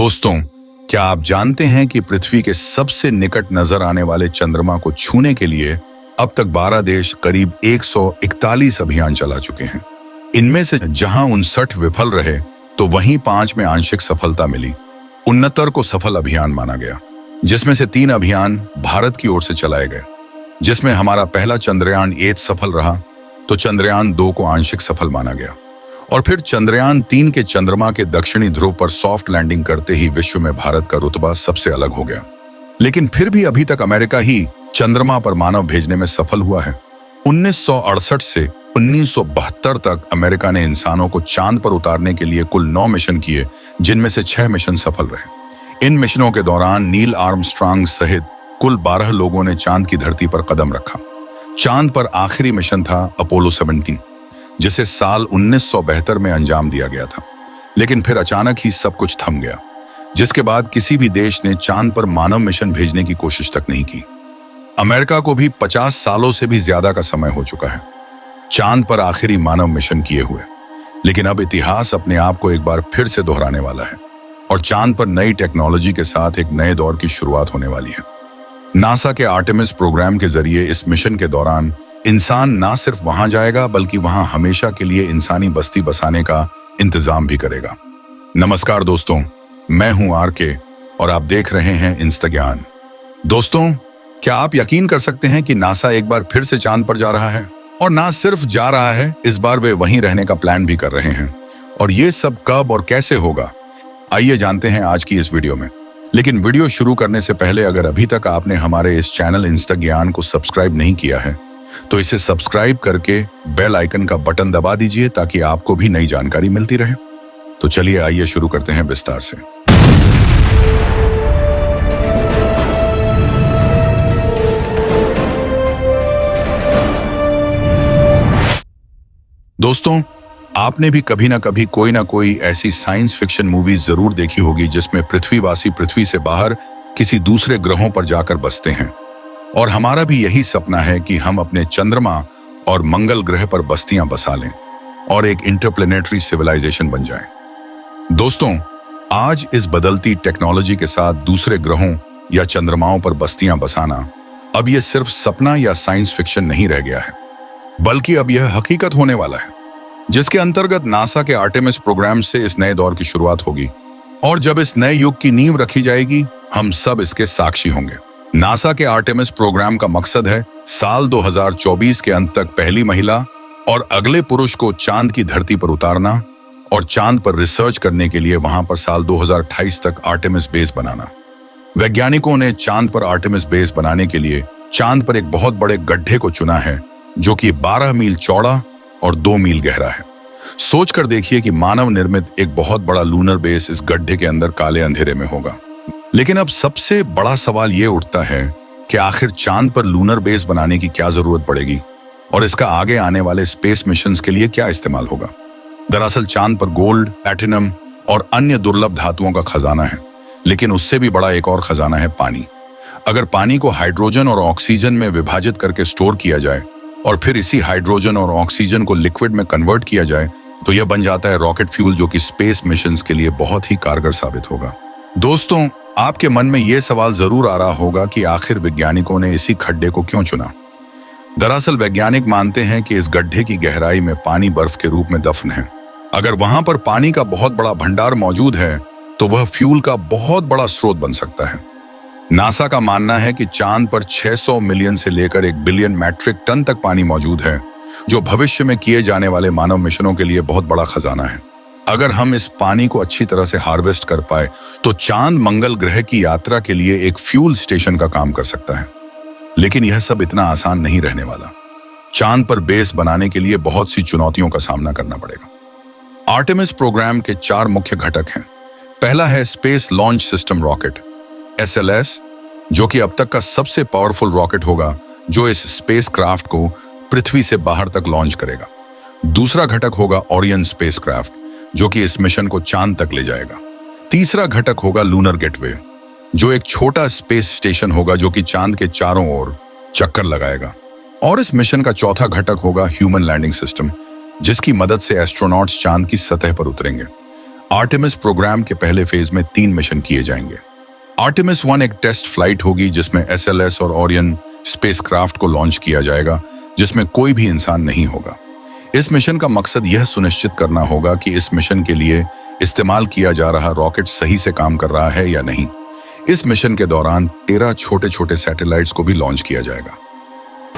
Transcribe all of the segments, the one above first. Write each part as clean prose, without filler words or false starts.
दोस्तों, क्या आप जानते हैं कि पृथ्वी के सबसे निकट नजर आने वाले चंद्रमा को छूने के लिए अब तक 12 देश करीब 141 अभियान चला चुके हैं। इनमें से जहां 59 विफल रहे तो वहीं 5 में आंशिक सफलता मिली। 69 को सफल अभियान माना गया, जिसमें से 3 अभियान भारत की ओर से चलाए गए, जिसमें हमारा पहला चंद्रयान 1 सफल रहा तो चंद्रयान 2 को आंशिक सफल माना गया। और फिर चंद्रयान 3 के चंद्रमा के दक्षिणी ध्रुव पर सॉफ्ट लैंडिंग करते ही विश्व में भारत का रुतबा सबसे अलग हो गया। लेकिन फिर भी अभी तक अमेरिका ही चंद्रमा पर मानव भेजने में सफल हुआ है। 1968 से 1972 तक अमेरिका ने इंसानों को चांद पर उतारने के लिए कुल 9 मिशन किए, जिनमें से 6 मिशन सफल रहे। इन मिशनों के दौरान नील आर्मस्ट्रांग सहित कुल 12 लोगों ने चांद की धरती पर कदम रखा। चांद पर आखिरी मिशन था अपोलो 17, जिसे साल 1972 में अंजाम दिया गया था। लेकिन फिर अचानक ही सब कुछ थम गया, जिसके बाद किसी भी देश ने चांद पर मानव मिशन भेजने की कोशिश तक नहीं की। अमेरिका को भी 50 सालों से भी ज्यादा का समय हो चुका है चांद पर आखिरी मानव मिशन किए हुए। लेकिन अब इतिहास अपने आप को एक बार फिर से दोहराने वाला है और चांद पर नई टेक्नोलॉजी के साथ एक नए दौर की शुरुआत होने वाली है। नासा के आर्टेमिस प्रोग्राम के जरिए इस मिशन के दौरान इंसान ना सिर्फ वहां जाएगा, बल्कि वहां हमेशा के लिए इंसानी बस्ती बसाने का इंतजाम भी करेगा। नमस्कार दोस्तों, मैं हूं आरके और आप देख रहे हैं इंस्टाज्ञान। दोस्तों, क्या आप यकीन कर सकते हैं कि नासा एक बार फिर से चांद पर जा रहा है? और ना सिर्फ जा रहा है, इस बार वे वहीं रहने का प्लान भी कर रहे हैं। और ये सब कब और कैसे होगा, आइए जानते हैं आज की इस वीडियो में। लेकिन वीडियो शुरू करने से पहले अगर अभी तक आपने हमारे इस चैनल इंस्टाज्ञान को सब्सक्राइब नहीं किया है तो इसे सब्सक्राइब करके बेल आइकन का बटन दबा दीजिए, ताकि आपको भी नई जानकारी मिलती रहे। तो चलिए आइए शुरू करते हैं विस्तार से। दोस्तों, आपने भी कभी ना कभी कोई ना कोई ऐसी साइंस फिक्शन मूवी जरूर देखी होगी जिसमें पृथ्वीवासी पृथ्वी से बाहर किसी दूसरे ग्रहों पर जाकर बसते हैं। और हमारा भी यही सपना है कि हम अपने चंद्रमा और मंगल ग्रह पर बस्तियां बसा लें और एक इंटरप्लेनेटरी सिविलाइजेशन बन जाएं। दोस्तों, आज इस बदलती टेक्नोलॉजी के साथ दूसरे ग्रहों या चंद्रमाओं पर बस्तियां बसाना अब यह सिर्फ सपना या साइंस फिक्शन नहीं रह गया है, बल्कि अब यह हकीकत होने वाला है, जिसके अंतर्गत नासा के आर्टेमिस प्रोग्राम से इस नए दौर की शुरुआत होगी। और जब इस नए युग की नींव रखी जाएगी, हम सब इसके साक्षी होंगे। नासा के आर्टेमिस प्रोग्राम का मकसद है साल 2024 के अंत तक पहली महिला और अगले पुरुष को चांद की धरती पर उतारना और चांद पर रिसर्च करने के लिए वहां पर साल 2028 तक आर्टेमिस बेस बनाना। वैज्ञानिकों ने चांद पर आर्टेमिस बेस बनाने के लिए चांद पर एक बहुत बड़े गड्ढे को चुना है, जो कि 12 मील चौड़ा और 2 मील गहरा है। सोच कर देखिए कि मानव निर्मित एक बहुत बड़ा लूनर बेस इस गड्ढे के अंदर काले अंधेरे में होगा। लेकिन अब सबसे बड़ा सवाल ये उठता है कि आखिर चांद पर लूनर बेस बनाने की क्या जरूरत पड़ेगी और इसका आगे आने वाले स्पेस मिशंस के लिए क्या इस्तेमाल होगा। दरअसल चांद पर गोल्ड, प्लैटिनम और अन्य दुर्लभ धातुओं का खजाना है, लेकिन उससे भी बड़ा एक और खजाना है पानी। अगर पानी को हाइड्रोजन और ऑक्सीजन में विभाजित करके स्टोर किया जाए और फिर इसी हाइड्रोजन और ऑक्सीजन को लिक्विड में कन्वर्ट किया जाए तो यह बन जाता है रॉकेट फ्यूल, जो कि स्पेस मिशंस के लिए बहुत ही कारगर साबित होगा। दोस्तों, आपके मन में यह सवाल जरूर आ रहा होगा कि आखिर वैज्ञानिकों ने इसी खड्डे को क्यों चुना। दरअसल वैज्ञानिक मानते हैं कि इस गड्ढे की गहराई में पानी बर्फ के रूप में दफन है। अगर वहां पर पानी का बहुत बड़ा भंडार मौजूद है तो वह फ्यूल का बहुत बड़ा स्रोत बन सकता है। नासा का मानना है कि चांद पर 600 मिलियन से लेकर 1 बिलियन मैट्रिक टन तक पानी मौजूद है, जो भविष्य में किए जाने वाले मानव मिशनों के लिए बहुत बड़ा खजाना है। अगर हम इस पानी को अच्छी तरह से हार्वेस्ट कर पाए तो चांद मंगल ग्रह की यात्रा के लिए एक फ्यूल स्टेशन का काम कर सकता है। लेकिन यह सब इतना आसान नहीं रहने वाला। चांद पर बेस बनाने के लिए बहुत सी चुनौतियों का सामना करना पड़ेगा। आर्टेमिस प्रोग्राम के 4 मुख्य घटक हैं। पहला है space launch system rocket, SLS, जो कि अब तक का सबसे पावरफुल रॉकेट होगा, जो इस स्पेस क्राफ्ट को पृथ्वी से बाहर तक लॉन्च करेगा। दूसरा घटक होगा ओरियन स्पेसक्राफ्ट, जो कि इस मिशन को चांद तक ले जाएगा। तीसरा घटक होगा लूनर गेटवे, जो एक छोटा स्पेस स्टेशन होगा जो कि चांद के चारों ओर चक्कर लगाएगा। और इस मिशन का चौथा घटक होगा ह्यूमन लैंडिंग सिस्टम, जिसकी मदद से एस्ट्रोनॉट्स चांद की सतह पर उतरेंगे। आर्टेमिस प्रोग्राम के पहले फेज में 3 मिशन किए जाएंगे। आर्टेमिस 1 एक टेस्ट फ्लाइट होगी जिसमें SLS और ओरियन स्पेसक्राफ्ट को लॉन्च किया जाएगा, जिसमें कोई भी इंसान नहीं होगा। इस मिशन का मकसद यह सुनिश्चित करना होगा कि इस मिशन के लिए इस्तेमाल किया जा रहा रॉकेट सही से काम कर रहा है या नहीं। इस मिशन के दौरान 13 छोटे छोटे सैटेलाइट्स को भी लॉन्च किया जाएगा।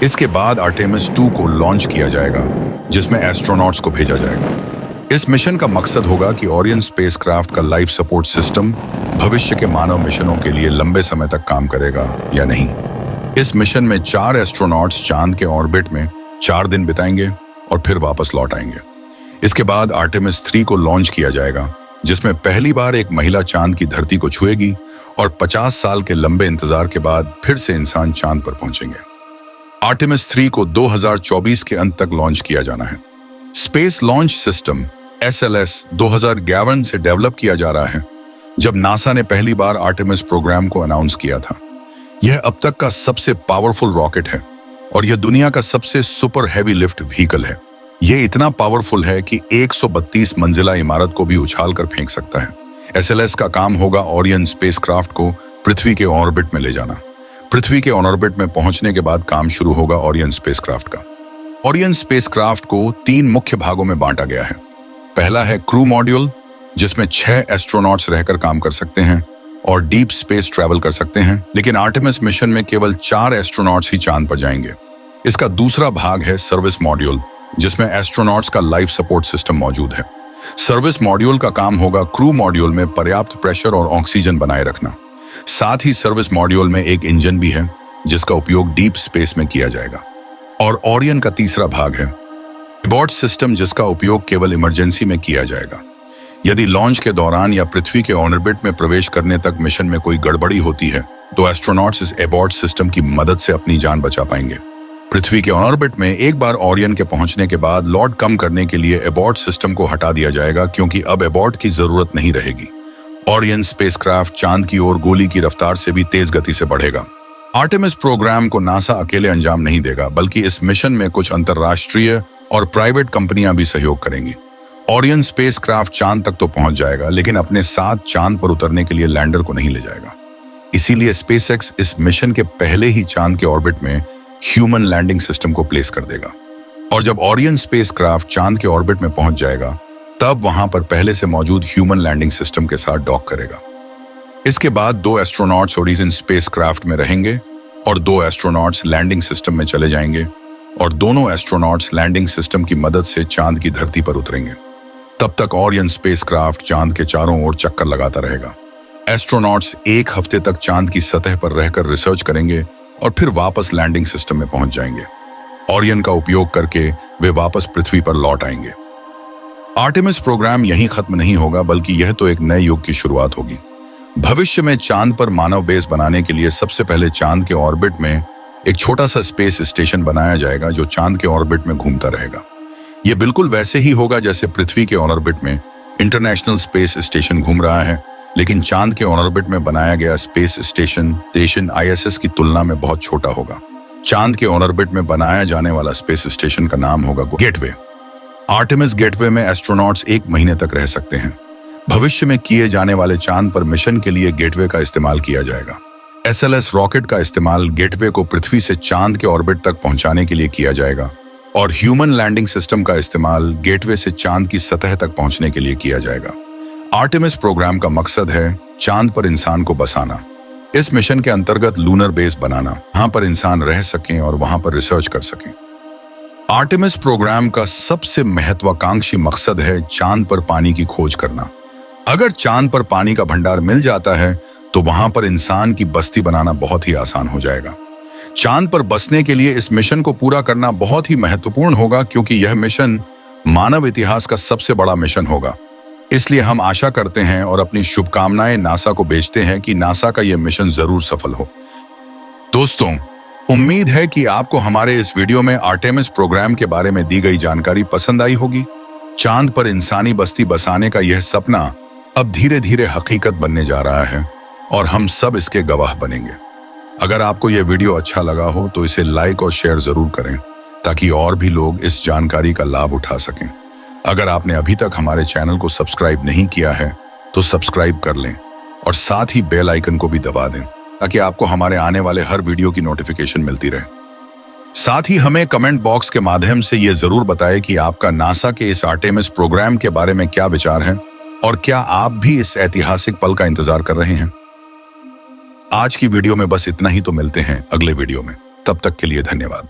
इसके बाद आर्टेमिस 2 को लॉन्च किया जाएगा, जिसमें एस्ट्रोनॉट्स को भेजा जाएगा। इस मिशन का मकसद होगा कि ओरियन स्पेसक्राफ्ट का लाइफ सपोर्ट सिस्टम भविष्य के मानव मिशनों के लिए लंबे समय तक काम करेगा या नहीं। इस मिशन में 4 एस्ट्रोनॉट्स चांद के ऑर्बिट में 4 दिन बिताएंगे और फिर वापस लौट आएंगे। इसके बाद आर्टेमिस 3 को लॉन्च किया जाएगा, जिसमें पहली बार एक महिला चांद की धरती को छुएगी और 50 साल के लंबे इंतजार के बाद फिर से इंसान चांद पर पहुंचेंगे। आर्टेमिस 3 को 2024 के अंत तक लॉन्च किया जाना है। स्पेस लॉन्च सिस्टम SLS 2011 से डेवलप किया जा रहा है, जब नासा ने पहली बार आर्टेमिस प्रोग्राम को अनाउंस किया था। यह अब तक का सबसे पावरफुल रॉकेट है और यह दुनिया का सबसे सुपर हैवी लिफ्ट व्हीकल है। यह इतना पावरफुल है कि 132 मंजिला इमारत को भी उछाल कर फेंक सकता है। SLS का काम होगा ओरियन स्पेसक्राफ्ट को पृथ्वी के ऑर्बिट में ले जाना। पृथ्वी के ऑर्बिट में पहुंचने के बाद काम शुरू होगा ओरियन स्पेसक्राफ्ट का। ओरियन स्पेसक्राफ्ट को 3 मुख्य भागों में बांटा गया है। पहला है क्रू मॉड्यूल, जिसमें 6 एस्ट्रोनॉट्स रहकर काम कर सकते हैं और डीप स्पेस ट्रैवल कर सकते हैं, लेकिन आर्टेमिस मिशन में केवल 4 एस्ट्रोनॉट्स ही चांद पर जाएंगे। इसका दूसरा भाग है सर्विस मॉड्यूल, जिसमें एस्ट्रोनॉट्स का लाइफ सपोर्ट सिस्टम मौजूद है। सर्विस मॉड्यूल का काम होगा क्रू मॉड्यूल में पर्याप्त प्रेशर और ऑक्सीजन बनाए रखना। साथ ही सर्विस मॉड्यूल में एक इंजन भी है, जिसका उपयोग डीप स्पेस में किया जाएगा। और ओरियन का तीसरा भाग है एबॉर्ट सिस्टम, जिसका उपयोग केवल इमरजेंसी में किया जाएगा। यदि लॉन्च के दौरान या पृथ्वी के ऑर्बिट में प्रवेश करने तक मिशन में कोई गड़बड़ी होती है, तो एस्ट्रोनॉट्स इस एबॉर्ट सिस्टम की मदद से अपनी जान बचा पाएंगे। पृथ्वी के ऑर्बिट में एक बार ओरियन के पहुंचने के बाद लोड कम करने के लिए एबॉर्ट सिस्टम को हटा दिया जाएगा, क्योंकि अब एबॉर्ट की जरूरत नहीं रहेगी। ओरियन स्पेसक्राफ्ट चांद की ओर गोली की रफ्तार से भी तेज गति से बढ़ेगा। आर्टेमिस प्रोग्राम को नासा अकेले अंजाम नहीं देगा, बल्कि इस मिशन में कुछ अंतर्राष्ट्रीय और प्राइवेट कंपनियां भी सहयोग करेंगी। ओरियन स्पेसक्राफ्ट चांद तक तो पहुंच जाएगा, लेकिन अपने साथ चांद पर उतरने के लिए लैंडर को नहीं ले जाएगा। इसीलिए स्पेसएक्स इस मिशन के पहले ही चांद के ऑर्बिट में ह्यूमन लैंडिंग सिस्टम को प्लेस कर देगा। और जब ओरियन स्पेसक्राफ्ट चांद के ऑर्बिट में पहुंच जाएगा, तब वहां पर पहले से मौजूद ह्यूमन लैंडिंग सिस्टम के साथ डॉक करेगा। इसके बाद 2 एस्ट्रोनॉट्स ओरियन स्पेसक्राफ्ट में रहेंगे और 2 एस्ट्रोनॉट्स लैंडिंग सिस्टम में चले जाएंगे और दोनों एस्ट्रोनॉट्स लैंडिंग सिस्टम की मदद से चांद की धरती पर उतरेंगे। तब तक ओरियन स्पेसक्राफ्ट चांद के चारों ओर चक्कर लगाता रहेगा। एस्ट्रोनॉट्स 1 हफ्ते तक चांद की सतह पर रहकर रिसर्च करेंगे और फिर वापस लैंडिंग सिस्टम में पहुंच जाएंगे। ओरियन का उपयोग करके वे वापस पृथ्वी पर लौट आएंगे। आर्टेमिस प्रोग्राम यहीं खत्म नहीं होगा, बल्कि यह तो एक नए युग की शुरुआत होगी। भविष्य में चांद पर मानव बेस बनाने के लिए सबसे पहले चांद के ऑर्बिट में एक छोटा सा स्पेस स्टेशन बनाया जाएगा, जो चांद के ऑर्बिट में घूमता रहेगा। यह बिल्कुल वैसे ही होगा जैसे पृथ्वी के ऑर्बिट में इंटरनेशनल स्पेस स्टेशन घूम रहा है, लेकिन चांद के ऑर्बिट में बनाया गया स्पेस स्टेशन ISS की तुलना में बहुत छोटा होगा। चांद के ऑर्बिट में बनाया जाने वाला स्पेस स्टेशन का नाम होगा गेटवे। आर्टेमिस गेटवे में एस्ट्रोनॉट्स 1 महीने तक रह सकते हैं। भविष्य में किए जाने वाले चांद पर मिशन के लिए गेटवे का इस्तेमाल किया जाएगा। SLS रॉकेट का इस्तेमाल गेटवे को पृथ्वी से चांद के ऑर्बिट तक पहुंचाने के लिए किया जाएगा और ह्यूमन लैंडिंग सिस्टम का इस्तेमाल गेटवे से चांद की सतह तक पहुंचने के लिए किया जाएगा। आर्टेमिस प्रोग्राम का मकसद है चांद पर इंसान को बसाना। इस मिशन के अंतर्गत लूनर बेस बनाना, वहां पर इंसान रह सकें और वहां पर रिसर्च कर सकें। आर्टेमिस प्रोग्राम का सबसे महत्वाकांक्षी मकसद है चांद पर पानी की खोज करना। अगर चांद पर पानी का भंडार मिल जाता है, तो वहां पर इंसान की बस्ती बनाना बहुत ही आसान हो जाएगा। चांद पर बसने के लिए इस मिशन को पूरा करना बहुत ही महत्वपूर्ण होगा, क्योंकि यह मिशन मानव इतिहास का सबसे बड़ा मिशन होगा। इसलिए हम आशा करते हैं और अपनी शुभकामनाएं नासा को भेजते हैं कि नासा का यह मिशन जरूर सफल हो। दोस्तों, उम्मीद है कि आपको हमारे इस वीडियो में आर्टेमिस प्रोग्राम के बारे में दी गई जानकारी पसंद आई होगी। चांद पर इंसानी बस्ती बसाने का यह सपना अब धीरे धीरे हकीकत बनने जा रहा है और हम सब इसके गवाह बनेंगे। अगर आपको यह वीडियो अच्छा लगा हो तो इसे लाइक और शेयर जरूर करें, ताकि और भी लोग इस जानकारी का लाभ उठा सकें। अगर आपने अभी तक हमारे चैनल को सब्सक्राइब नहीं किया है तो सब्सक्राइब कर लें और साथ ही बेल आइकन को भी दबा दें ताकि आपको हमारे आने वाले हर वीडियो की नोटिफिकेशन मिलती रहे। साथ ही हमें कमेंट बॉक्स के माध्यम से यह जरूर बताएं कि आपका नासा के इस आर्टेमिस प्रोग्राम के बारे में क्या विचार है और क्या आप भी इस ऐतिहासिक पल का इंतजार कर रहे हैं। आज की वीडियो में बस इतना ही, तो मिलते हैं अगले वीडियो में। तब तक के लिए धन्यवाद।